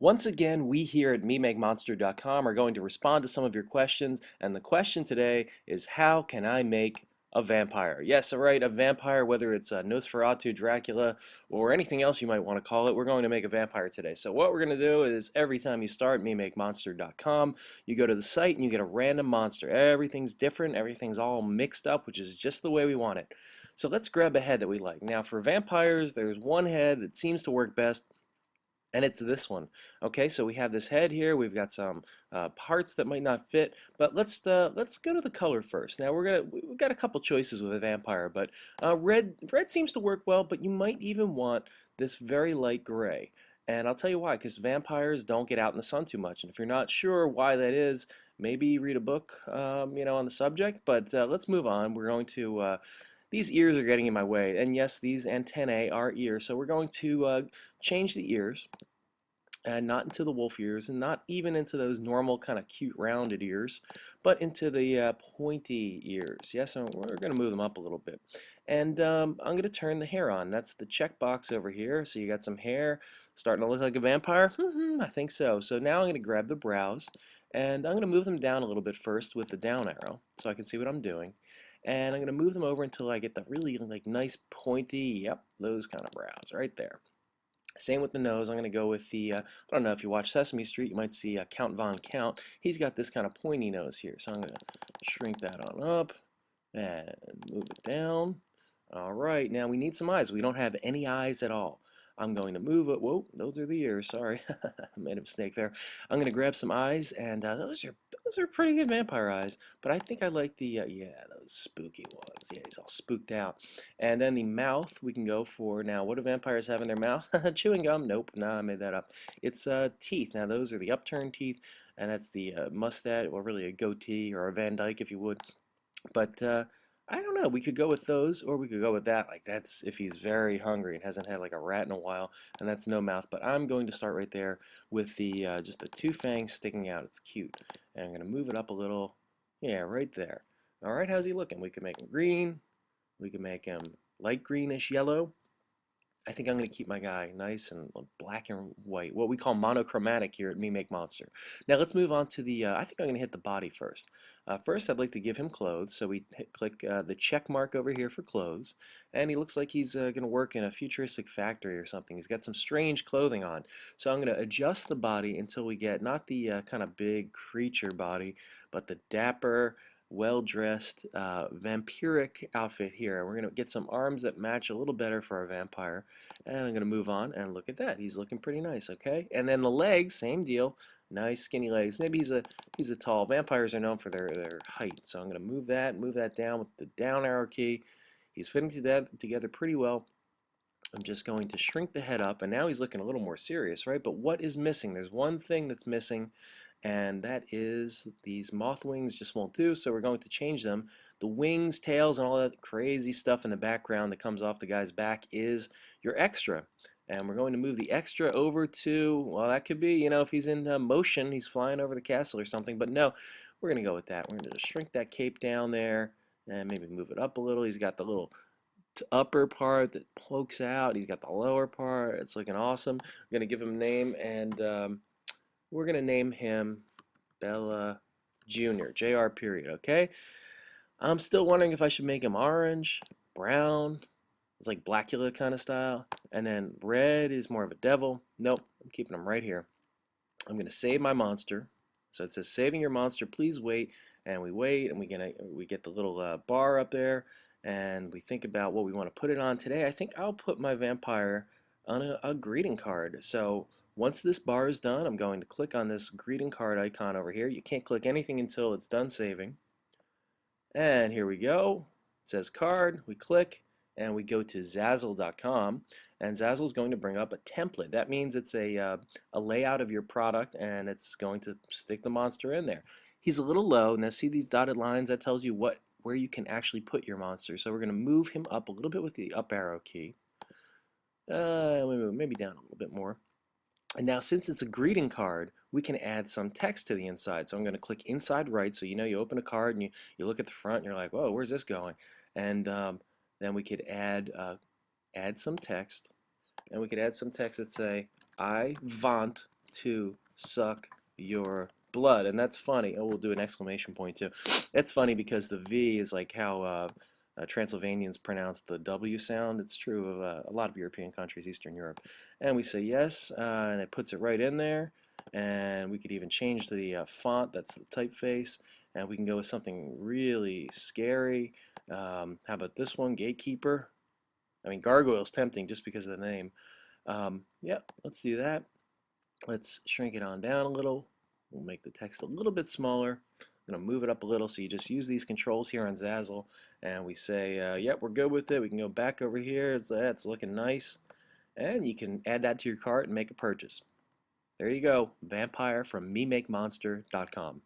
Once again, we here at MeMakeMonster.com are going to respond to some of your questions, and the question today is how can I make a vampire? Yes, right, a vampire, whether it's Nosferatu, Dracula, or anything else you might want to call it, we're going to make a vampire today. So what we're going to do is every time you start MeMakeMonster.com, you go to the site and you get a random monster. Everything's different, everything's all mixed up, which is just the way we want it. So let's grab a head that we like. Now for vampires, there's one head that seems to work best, and it's this one. Okay, so we have this head here. We've got some parts that might not fit, but let's go to the color first. Now we've got a couple choices with a vampire, but red seems to work well, but you might even want this very light gray. And I'll tell you why, because vampires don't get out in the sun too much. And if you're not sure why that is, maybe read a book, on the subject. But let's move on. We're going to these ears are getting in my way, and yes, these antennae are ears, so we're going to change the ears, and not into the wolf ears, and not even into those normal kind of cute rounded ears, but into the pointy ears. Yes, and we're going to move them up a little bit. And I'm going to turn the hair on. That's the check box over here. So you got some hair starting to look like a vampire? I think so. So now I'm going to grab the brows, and I'm going to move them down a little bit first with the down arrow so I can see what I'm doing. And I'm going to move them over until I get the really like nice pointy, yep, those kind of brows right there. Same with the nose. I'm going to go with the, I don't know if you watch Sesame Street, you might see Count Von Count. He's got this kind of pointy nose here. So I'm going to shrink that on up and move it down. All right, now we need some eyes. We don't have any eyes at all. I'm going to move it. Whoa, those are the ears. Sorry, I made a mistake there. I'm going to grab some eyes, and those are pretty good vampire eyes. But I think I like the yeah, those spooky ones. Yeah, he's all spooked out. And then the mouth we can go for. Now, what do vampires have in their mouth? Chewing gum? Nope. Nah, I made that up. It's teeth. Now, those are the upturned teeth, and that's the mustache, or really a goatee or a Van Dyke, if you would. But I don't know. We could go with those, or we could go with that. Like that's if he's very hungry and hasn't had like a rat in a while, and that's no mouth. But I'm going to start right there with the just the two fangs sticking out. It's cute, and I'm going to move it up a little. Yeah, right there. All right, how's he looking? We can make him green. We can make him light greenish yellow. I think I'm going to keep my guy nice and black and white, what we call monochromatic here at Me Make Monster. Now let's move on to the, I think I'm going to hit the body first. First, I'd like to give him clothes, so we click the check mark over here for clothes, and he looks like he's going to work in a futuristic factory or something. He's got some strange clothing on, so I'm going to adjust the body until we get not the kind of big creature body, but the dapper, well-dressed vampiric outfit here. We're going to get some arms that match a little better for our vampire, and I'm going to move on, and look at that. He's looking pretty nice, okay? And then the legs, same deal. Nice skinny legs. Maybe he's a tall. Vampires are known for their height, so I'm going to move that down with the down arrow key. He's fitting together pretty well. I'm just going to shrink the head up, and now he's looking a little more serious, right? But what is missing? There's one thing that's missing, and that is these moth wings just won't do, so we're going to change them. The wings, tails, and all that crazy stuff in the background that comes off the guy's back is your extra. And we're going to move the extra over to, well, that could be, if he's in motion, he's flying over the castle or something, but no, we're going to go with that. We're going to just shrink that cape down there and maybe move it up a little. He's got the little upper part that pokes out. He's got the lower part. It's looking awesome. We're going to give him a name, and we're going to name him Bella Jr., Jr. period, okay? I'm still wondering if I should make him orange, brown. It's like Blackula kind of style. And then red is more of a devil. Nope, I'm keeping him right here. I'm going to save my monster. So it says saving your monster, please wait. And we wait, and we get the little bar up there, and we think about what we want to put it on today. I think I'll put my vampire on a greeting card. So once this bar is done, I'm going to click on this greeting card icon over here. You can't click anything until it's done saving. And here we go. It says card. We click, and we go to Zazzle.com, and Zazzle is going to bring up a template. That means it's a layout of your product, and it's going to stick the monster in there. He's a little low. Now see these dotted lines? That tells you where you can actually put your monster. So we're going to move him up a little bit with the up arrow key. Maybe down a little bit more. And now since it's a greeting card, we can add some text to the inside. So I'm going to click inside right, so you open a card and you look at the front and you're like, whoa, where's this going? And then we could add some text. And we could add some text that say, I want to suck your blood. And that's funny. Oh, we'll do an exclamation point too. It's funny because the V is like how Transylvanians pronounce the W sound. It's true of a lot of European countries, Eastern Europe. And we say yes, and it puts it right in there. And we could even change the font, that's the typeface, and we can go with something really scary. How about this one, Gatekeeper? I mean, Gargoyle's tempting just because of the name. Yeah, let's do that. Let's shrink it on down a little. We'll make the text a little bit smaller. I'm going to move it up a little, so you just use these controls here on Zazzle, and we say, yep, we're good with it. We can go back over here. It's looking nice. And you can add that to your cart and make a purchase. There you go, Vampire from MeMakeMonster.com.